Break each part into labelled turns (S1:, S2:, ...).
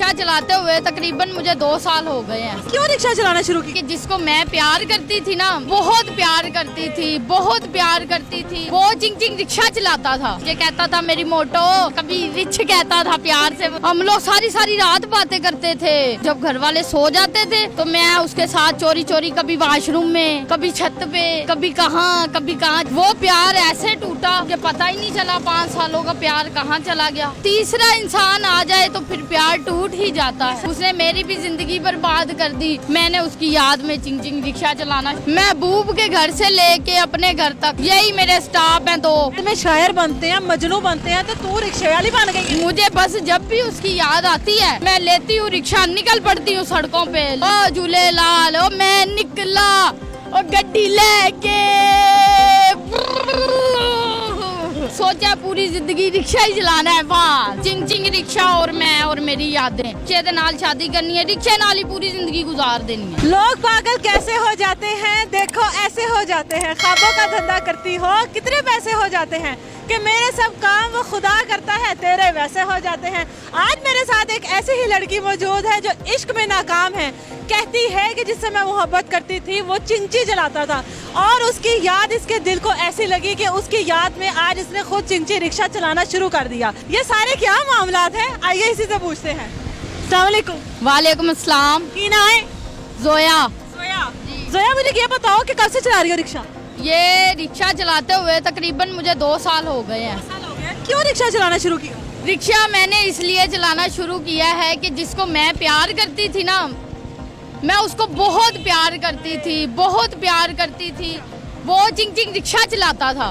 S1: Rickshaw चलाते हुए तकरीबन मुझे 2 साल हो गए हैं।
S2: क्यों रिक्शा चलाना शुरू किया?
S1: कि जिसको मैं प्यार करती थी ना, बहुत प्यार करती थी, बहुत प्यार करती थी, वो चिंग चिंग रिक्शा चलाता था। ये कहता था मेरी मोटो, कभी रिच कहता था प्यार से। हम लोग सारी सारी रात बातें करते थे। जब घर वाले सो जाते थे तो मैं उसके साथ चोरी चोरी, कभी वॉशरूम में, कभी छत पे, कभी कहाँ। वो प्यार ऐसे टूटा कि पता ही नहीं चला 5 सालों का प्यार कहाँ चला गया। तीसरा इंसान आ जाए तो फिर प्यार टूट ही जाता है। उसने मेरी भी जिंदगी बर्बाद कर दी। मैंने उसकी याद में चिंग चिंग रिक्शा चलाना, मैं बूब के घर से लेके अपने घर तक, यही मेरे स्टाफ हैं। दो
S2: में शायर बनते हैं, मजनू बनते हैं, तो तू रिक्शे वाली बन गई।
S1: मुझे बस जब भी उसकी याद आती है मैं लेती हूँ रिक्शा, निकल पड़ती हूँ सड़कों पे। ओ झूले लाल, ओ मैं निकला, ओ गड्डी लेके, सोचा पूरी जिंदगी रिक्शा ही चलाना है। बस चिंग चिंग रिक्शा और मैं और मेरी यादें। रिक्शे दे नाल शादी करनी है, रिक्शे नाल ही पूरी जिंदगी गुजार देनी है।
S2: लोग पागल कैसे हो जाते हैं, देखो ऐसे हो जाते हैं। ख्वाबों का धंधा करती हो, कितने पैसे हो जाते हैं कि मेरे सब काम वो खुदा करता है, तेरे वैसे हो जाते हैं। आज मेरे साथ एक ऐसी ही लड़की मौजूद है जो इश्क में नाकाम है। कहती है कि जिससे मैं मोहब्बत करती थी वो चिंची जलाता था और उसकी याद इसके दिल को ऐसी लगी कि उसकी याद में आज इसने खुद चिंची रिक्शा चलाना शुरू कर दिया। ये सारे क्या मामलात हैं, आइए इसी से पूछते हैं। अस्सलाम वालेकुम।
S1: वालेकुम अस्सलाम।
S2: की ना है?
S1: जोया।
S2: जोया, मुझे ये बताओ कि कब से चला रही हो रिक्शा?
S1: ये रिक्शा चलाते हुए तकरीबन मुझे 2 साल हो गए हैं।
S2: क्यों रिक्शा चलाना शुरू किया?
S1: रिक्शा मैंने इसलिए चलाना शुरू किया है कि जिसको मैं प्यार करती थी ना, मैं उसको बहुत प्यार करती थी, बहुत प्यार करती थी। वो चिंग चिंग रिक्शा चलाता था।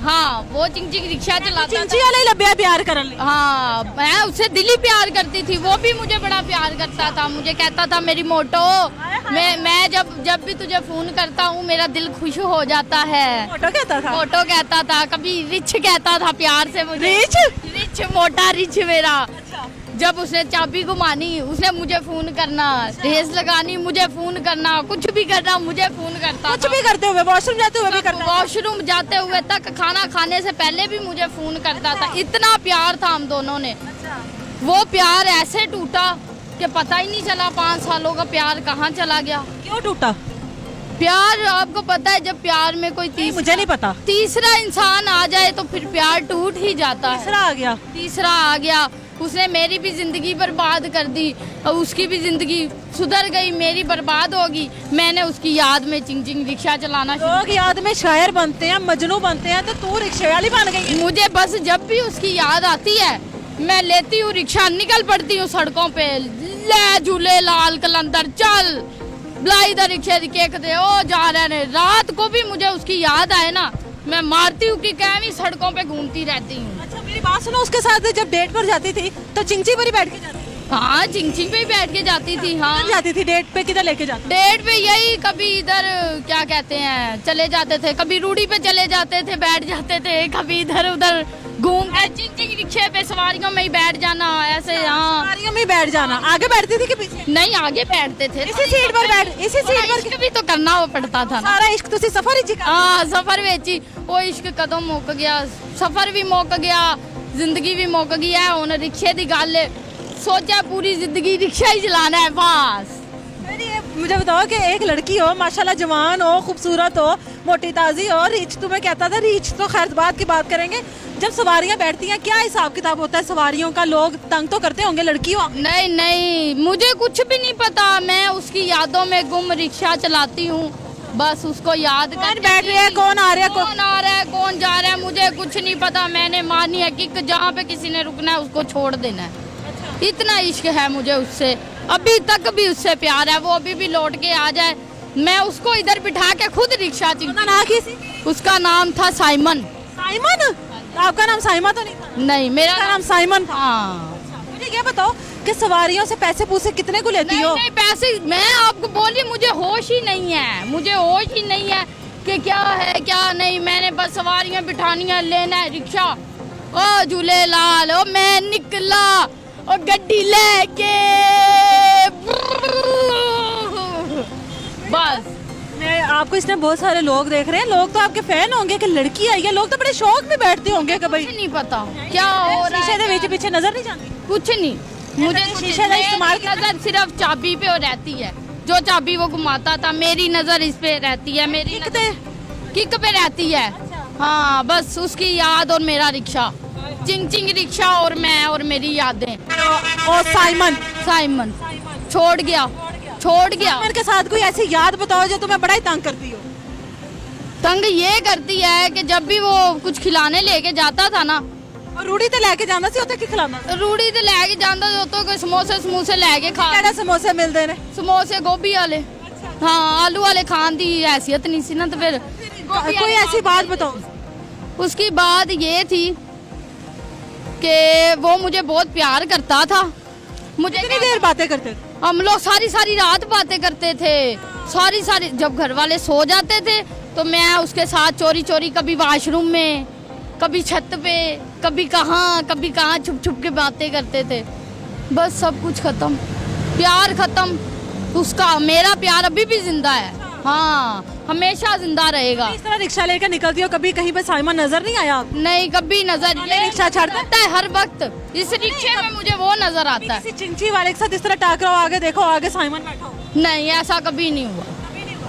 S1: हाँ, वो चिंग चिंग रिक्शा चलाता
S2: चिंची वाले लब्या प्यार करन ले।
S1: हाँ, मैं उससे दिली प्यार करती थी, वो भी मुझे बड़ा प्यार करता था। मुझे कहता था मेरी मोटो, मैं जब भी तुझे फोन करता हूँ मेरा दिल खुश हो जाता है।
S2: मोटो कहता था?
S1: मोटो कहता था, कभी रिच कहता था प्यार से मुझे। रिच मोटा रिच मेरा। जब उसने चाबी घुमानी, उसने मुझे फोन करना, रेस लगानी मुझे फोन करना, कुछ भी करना मुझे फोन करता।
S2: कुछ भी करते हुए, वॉशरूम जाते हुए भी करता?
S1: वॉशरूम जाते हुए तक, खाना खाने से पहले भी मुझे फोन करता था। इतना प्यार था हम दोनों ने। वो प्यार ऐसे टूटा कि पता ही नहीं चला 5 सालों का प्यार कहाँ चला गया।
S2: क्यों टूटा?
S1: प्यार आपको पता है, जब प्यार में कोई
S2: मुझे नहीं पता।
S1: तीसरा इंसान आ जाए तो फिर प्यार टूट ही जाता है। तीसरा आ गया। उसने मेरी भी जिंदगी बर्बाद कर दी और उसकी भी जिंदगी सुधर गई, मेरी बर्बाद होगी। मैंने उसकी याद में चिंग चिंग रिक्शा चलाना।
S2: लोग याद में शायर बनते हैं, मजनू बनते हैं, तो तू रिक्शे वाली बन गई।
S1: मुझे बस जब भी उसकी याद आती है मैं लेती हूँ रिक्शा, निकल पड़ती हूँ सड़कों पे। ले झूले लाल कलंदर चल, बुलाई द रिक्शे दे, ओ जा रहे ने। रात को भी मुझे उसकी याद आए ना, मैं मारती हूँ कि कैवी सड़कों पे घूमती रहती हूँ।
S2: अच्छा, मेरी बात सुनो, उसके साथ जब डेट पर जाती थी तो चिंची पर ही बैठ के जाती थी?
S1: हाँ, चिंग चिंग पे ही बैठ के जाती थी। हाँ,
S2: जाती थी। डेट पे किधर लेके जाती?
S1: डेट पे यही, कभी इधर क्या कहते हैं चले जाते थे, कभी रूढ़ी पे चले जाते थे, बैठ जाते थे, कभी इधर उधर घूम के चिंग चिंग रिक्शे पे सवारियों में ही बैठ जाना ऐसे। हाँ,
S2: सवारियों में ही बैठ जाना। आगे बैठती थी कि पीछे?
S1: नहीं, आगे बैठते थे।
S2: इसी सीट पर बैठ, इसी सीट पर
S1: इश्क भी तो करना पड़ता था ना।
S2: सारा इश्क तुसी सफर ही
S1: हाँ, सफर वेची वो इश्क कदों मुक गया, सफर भी मुक गया, जिंदगी भी मुक गई है। हुण रिक्शे दी गल है, सोचा पूरी जिंदगी रिक्शा ही चलाना है बस।
S2: मुझे बताओ कि एक लड़की हो, माशाल्लाह जवान हो, खूबसूरत हो, मोटी ताजी हो, रिच तुम्हें कहता था, रिच तो खैर बात की बात करेंगे। जब सवारियां बैठती हैं क्या हिसाब किताब होता है सवारियों का? लोग तंग तो करते होंगे लड़की हो?
S1: नहीं, मुझे कुछ भी नहीं पता। मैं उसकी यादों में गुम रिक्शा चलाती हूँ, बस उसको याद कर।
S2: बैठ रहे हैं, कौन आ रहा है,
S1: कौन आ रहा है, कौन जा रहा है, मुझे कुछ नहीं पता। मैंने मानी है कि जहाँ पे किसी ने रुकना है उसको छोड़ देना है। इतना इश्क है मुझे उससे, अभी तक भी उससे प्यार है। वो अभी भी लौट के आ जाए, मैं उसको इधर बिठा के खुद रिक्शा चलाती। उसका नाम था साइमन।
S2: साइमन? आपका नाम साइमा तो नहीं था?
S1: नहीं, मेरा
S2: नाम साइमन था।
S1: हाँ।
S2: मुझे ये बताओ कि सवारियों से पैसे पूसे कितने को लेती हो?
S1: नहीं, पैसे मैं आपको बोली, मुझे होश ही नहीं है, मुझे होश ही नहीं है कि क्या है क्या नहीं। मैंने बस सवारियां बिठानी है, लेना है रिक्शा। ओ झूले लाल, ओ मैं निकला, ओ गड्डी लेके, बस।
S2: मैं आपको इसमें बहुत सारे लोग देख रहे हैं, लोग तो आपके फैन होंगे कि लड़की आई है, लोग तो बड़े शौक में बैठते होंगे कि भाई
S1: नहीं पता क्या हो रहा है।
S2: पीछे नजर नहीं जाती?
S1: कुछ नहीं, मुझे
S2: शीशे
S1: शीशे
S2: का
S1: का
S2: इस्तेमाल
S1: इस्तेमाल नजर सिर्फ चाबी पे रहती है, जो चाबी वो घुमाता था मेरी नजर इस पे रहती है, मेरी किक पे रहती है। हाँ बस उसकी याद और मेरा रिक्शा, चिंग चिंग रिक्शा और मैं और मेरी यादें।
S2: और साइमन
S1: साइमन छोड़ गया, छोड़ गया।
S2: साइमन के साथ कोई ऐसी याद बताओ जो तुम्हें बड़ा ही तंग करती हो।
S1: तंग ये करती है कि जब भी वो कुछ खिलाने लेके जाता था ना,
S2: और रूड़ी ते लेके जाना सी उत्थे की खिलाना
S1: रूड़ी ते लेके जाता तो कोई समोसे समूसे लेके खा,
S2: ਕਿਹੜੇ ਸਮੋਸੇ ਮਿਲਦੇ ਨੇ
S1: समोसे गोभी वाले, हाँ आलू वाले खान दी हैसियत नहीं सी ना, तो फिर गोभी
S2: कोई
S1: वाले
S2: ऐसी बात बताओ।
S1: उसकी बात ये थी कि वो मुझे बहुत प्यार करता था। मुझे
S2: कितनी देर बातें करते थे?
S1: हम लोग सारी सारी रात बातें करते थे, सारी सारी। जब घर वाले सो जाते थे तो मैं उसके साथ चोरी चोरी, कभी वॉशरूम में, कभी छत पे, कभी कहाँ छुप छुप के बातें करते थे। बस सब कुछ खत्म, प्यार खत्म। उसका मेरा प्यार अभी भी जिंदा है, हाँ हमेशा जिंदा रहेगा।
S2: इस तरह रिक्शा लेकर निकलती हो, कभी कहीं पे साइमन नजर नहीं आया आपको?
S1: नहीं कभी नजर, ये
S2: रिक्शा छाड़ता
S1: आता है हर वक्त, इस रिक्शे में मुझे वो नजर आता है।
S2: किसी चिंची वाले के साथ इस तरह टाकराओ, आगे देखो आगे साइमन बैठा हो,
S1: नहीं ऐसा कभी नहीं हुआ,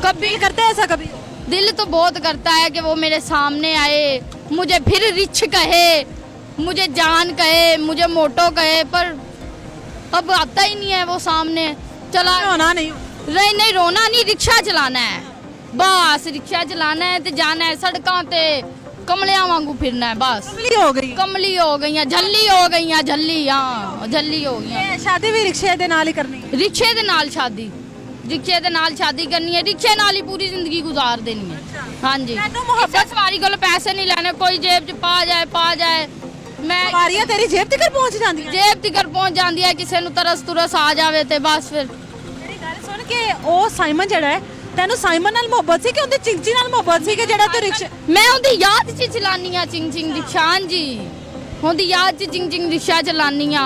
S1: कभी।
S2: फील करते हैं ऐसा कभी?
S1: दिल तो बहुत करता है कि वो मेरे सामने आए, मुझे फिर रिच कहे, मुझे जान कहे, मुझे मोटो कहे, पर अब आता ही नहीं है वो सामने। चला
S2: होना नहीं हो।
S1: नहीं रोना नहीं, रिक्शा चलाना है बस, रिक्शा चलाना है ते जाना है सड़कों ते, कमलियां वांगू फिरना है बस।
S2: कमली हो गई।
S1: कमली हो गई, झल्ली हो गई, झल्ली, हाँ झल्ली हो गई।
S2: ये शादी भी रिक्शे दे नाल ही करनी है।
S1: रिक्शे दे नाल शादी, रिक्शे दे नाल शादी करनी है, रिक्शे नाल ही पूरी जिंदगी गुजार देनी है। हाँ जी, दस सवारी को पैसे नहीं लेने, कोई जेब च पा जाए। मैं
S2: सवारियां तेरी जेब तक पहुंच जाती हैं।
S1: जेब तिकर पहुंच जाती है, किसी ਨੂੰ तरस तुरस आ जावे ते बस फिर।
S2: ਮੇਰੀ ਗੱਲ ਸੁਣ ਕੇ ਉਹ ਸਾਈਮਨ ਜਿਹੜਾ ਹੈ, ਤੈਨੂੰ ਸਾਈਮਨ ਨਾਲ ਮੁਹੱਬਤ ਸੀ ਕਿ ਉਹਦੇ ਚਿੰਚੀ ਨਾਲ ਮੁਹੱਬਤ ਸੀ ਕਿ ਜਿਹੜਾ ਤੂੰ ਰਿਕਸ਼ਾ?
S1: मैं ਉਹਦੀ याद च चलानी आ चिंग चिंग रिक्शा। हाँ जी, ਉਹਦੀ याद च चिंग चिंग रिक्शा चलानी आ।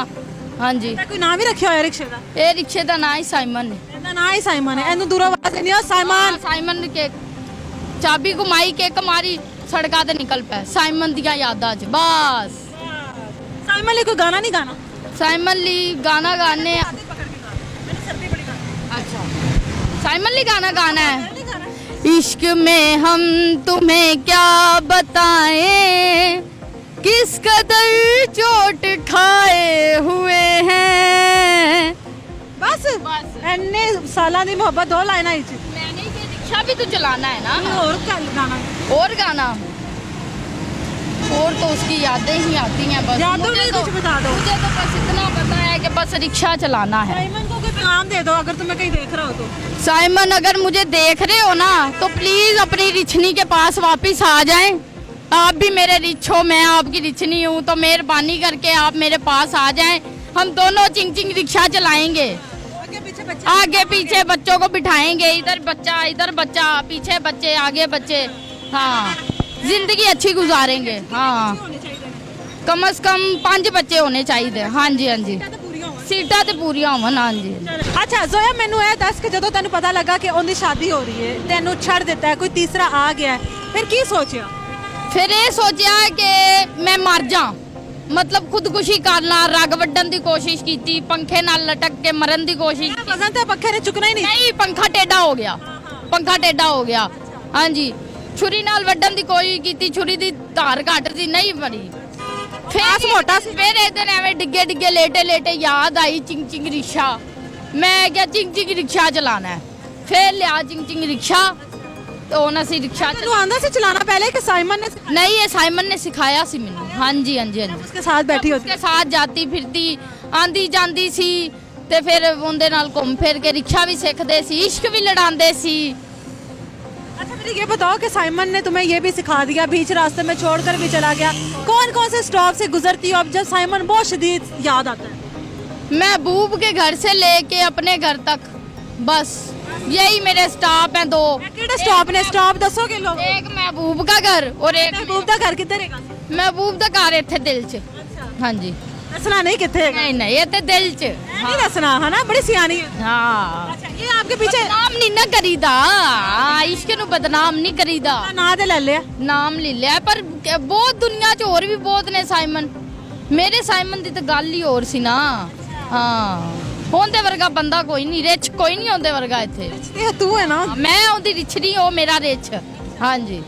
S1: हाँ जी,
S2: ਕੋਈ ਨਾਮ ਹੀ ਰੱਖਿਆ ਹੋਇਆ ਰਿਕਸ਼ੇ ਦਾ?
S1: ਇਹ ਰਿਕਸ਼ੇ ਦਾ ਨਾਂ ਹੀ ਸਾਈਮਨ ਹੈ।
S2: ਇਹਦਾ ਨਾਂ ਹੀ ਸਾਈਮਨ ਹੈ। ਇਹਨੂੰ ਦੂਰੋਂ ਆਵਾਜ਼ ਨਹੀਂ ਆ ਸਾਈਮਨ।
S1: ਸਾਈਮਨ ਕੇ ਚਾਬੀ ਘੁਮਾਈ ਕੇ ਕਮਾਰੀ ਸੜਕਾਂ ਤੇ ਨਿਕਲ ਪਏ, ਸਾਈਮਨ ਦੀਆਂ ਯਾਦਾਂ 'ਚ ਬਸ।
S2: ਸਾਈਮਨ ਲਈ ਕੋਈ ਗਾਣਾ ਨਹੀਂ ਗਾਣਾ?
S1: साइमन ली गाना गाने, अच्छा साइमन ली गाना गाना है। इश्क में हम तुम्हें क्या बताएं, किस कदर चोट खाए हुए हैं।
S2: ਬਸ ਇੰਨੇ ਸਾਲਾਂ ਦੀ ਮੁਹੱਬਤ ਦੋ ਲਾਈਨਾਂ ਵਿੱਚ।
S1: मैंने ये रिक्शा भी तो चलाना है ना,
S2: ਹੋਰ ਗਾਣਾ
S1: और गाना, और तो उसकी यादें ही आती हैं बस।
S2: यादों
S1: मुझे
S2: में
S1: तो-
S2: कुछ बता दो।
S1: मुझे तो बस इतना पता है कि बस रिक्शा चलाना है।
S2: साइमन को कोई पैगाम दे दो अगर तुम्हें कहीं देख रहा हो तो।
S1: साइमन अगर मुझे देख रहे हो ना तो प्लीज अपनी रिछनी के पास वापस आ जाएं। आप भी मेरे रिछ हो, मैं आपकी रिछनी हूँ, तो मेहरबानी करके आप मेरे पास आ जाएं। हम दोनों चिंग चिंग रिक्शा चलाएंगे, आगे पीछे बच्चों को बिठाएंगे, इधर बच्चा, पीछे बच्चे, आगे बच्चे। हाँ जिंदगी अच्छी गुजारेंगे। हाँ कम से कम 5 बच्चे होने चाहिए। हाँ जी, हाँ जी सीटा तो पूरियां होवन। हाँ जी।
S2: ਅੱਛਾ ਜ਼ੋਇਆ, ਮੈਨੂੰ ਇਹ ਦੱਸ ਕਿ ਜਦੋਂ ਤੈਨੂੰ ਪਤਾ ਲੱਗਾ ਕਿ ਉਹਦੀ ਸ਼ਾਦੀ ਹੋ ਰਹੀ ਹੈ, ਤੈਨੂੰ ਛੱਡ ਦਿੱਤਾ ਹੈ, ਕੋਈ ਤੀਸਰਾ ਆ ਗਿਆ ਹੈ, ਫਿਰ ਕੀ ਸੋਚਿਆ?
S1: फिर ये सोचा कि मैं मर जा, मतलब खुदकुशी करना, रग वड्डन की कोशिश की, पंखे नाल लटक के मरन की कोशिश की।
S2: ਵਜ਼ਨ ਤੇ ਪੱਖੇ ਨੇ ਚੁੱਕਣਾ ਹੀ ਨਹੀਂ।
S1: नहीं पंखा टेढ़ा हो गया, पंखा टेढ़ा हो गया। हाँ जी, छुरी नाल वड्डन की कोशिश की, छुरी दी धार घट सी नहीं बनी।
S2: आस मोटा सी।
S1: फिर एक दिन एवं डिगे डिगे लेटे याद आई चिंग चिंग रिक्शा। मैं क्या चिंग चिंग रिक्शा चलाना है, फिर लिया चिंग चिंग रिक्शा, तो ना सी रिक्शा
S2: ਤੈਨੂੰ ਆਂਦਾ ਸੀ ਚਲਾਣਾ ਪਹਿਲੇ ਕਿ ਸਾइमन ने
S1: नहीं, ये साइमन ने सिखाया सी मैनू। हाँ जी, हाँ जी, हाँ जी।
S2: उसके साथ बैठी होती?
S1: उसके साथ जाती फिरती, आंदी जांदी सी, ते फिर उनदे नाल घूम फिर के रिक्शा भी सीखते सी, इश्क भी लड़ांदे सी।
S2: अच्छा मुझे ये बताओ कि साइमन ने तुम्हें ये भी सिखा दिया, बीच रास्ते में छोड़कर भी चला गया, कौन कौन से स्टॉप से गुजरती हो अब जब साइमन बहुत शदीद याद आता है?
S1: महबूब के घर से लेके अपने घर तक, बस यही मेरे स्टॉप हैं 2।
S2: ਕਿਹੜੇ ਸਟਾਪ ਨੇ? ਸਟਾਪ ਦੱਸੋਗੇ ਲੋਕ?
S1: एक महबूब का घर और एक
S2: ਮਹਿਬੂਬ ਦਾ ਘਰ ਕਿੱਧਰ ਹੈਗਾ?
S1: महबूब का घर इत्थे दिल च। हाँ जी,
S2: ਦੱਸਣਾ ਨਹੀਂ ਕਿੱਥੇ ਹੈਗਾ?
S1: नहीं नहीं ये ते दिल च।
S2: नहीं ਦੱਸਣਾ है ना, बड़ी सियानी है।
S1: हाँ
S2: अच्छा ये आपके पीछे
S1: बदनाम नहीं ना करीदा, इश्क नू बदनाम नहीं करीदा।
S2: ਨਾਂ ਤੇ ਲੈ ਲਿਆ।
S1: नाम ले लिया, पर बहुत दुनिया च और भी बहुत ने साइमन। मेरे साइमन दी तो गल ही और सी ना। ਹਾਂ ਉਹਦੇ ਵਰਗਾ ਬੰਦਾ ਕੋਈ ਨਹੀਂ, ਰਿਚ ਕੋਈ ਨਹੀਂ ਉਹਦੇ ਵਰਗਾ ਇੱਥੇ।
S2: ये तू है ना।
S1: ਮੈਂ ਉਹਦੀ ਰਿਚ ਨਹੀਂ, ਉਹ ਮੇਰਾ ਰਿਚ। ਹਾਂਜੀ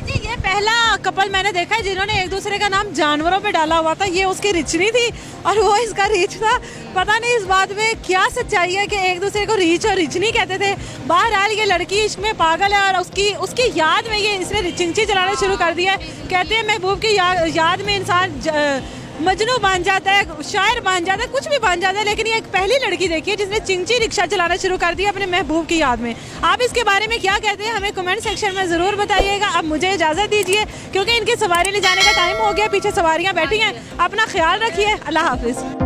S2: जी ये पहला कपल मैंने देखा है जिन्होंने एक दूसरे का नाम जानवरों पे डाला हुआ था। ये उसकी रिच नहीं थी और वो इसका रिच था। पता नहीं इस बात में क्या सच्चाई है कि एक दूसरे को रिच और रिच नहीं कहते थे। बहरहाल ये लड़की इश्क में पागल है और उसकी याद में ये इसने चिंची चलाना शुरू कर दिया है। कहते हैं महबूब की याद में इंसान मजनू बन जाता है, शायर बन जाता है, कुछ भी बन जाता है। लेकिन ये एक पहली लड़की देखी है जिसने चिंची रिक्शा चलाना शुरू कर दिया अपने महबूब की याद में। आप इसके बारे में क्या कहते हैं हमें कमेंट सेक्शन में ज़रूर बताइएगा। अब मुझे इजाज़त दीजिए क्योंकि इनकी सवारी ले जाने का टाइम हो गया, पीछे सवारियाँ बैठी हैं। अपना ख्याल रखिए, अल्लाह हाफिज़।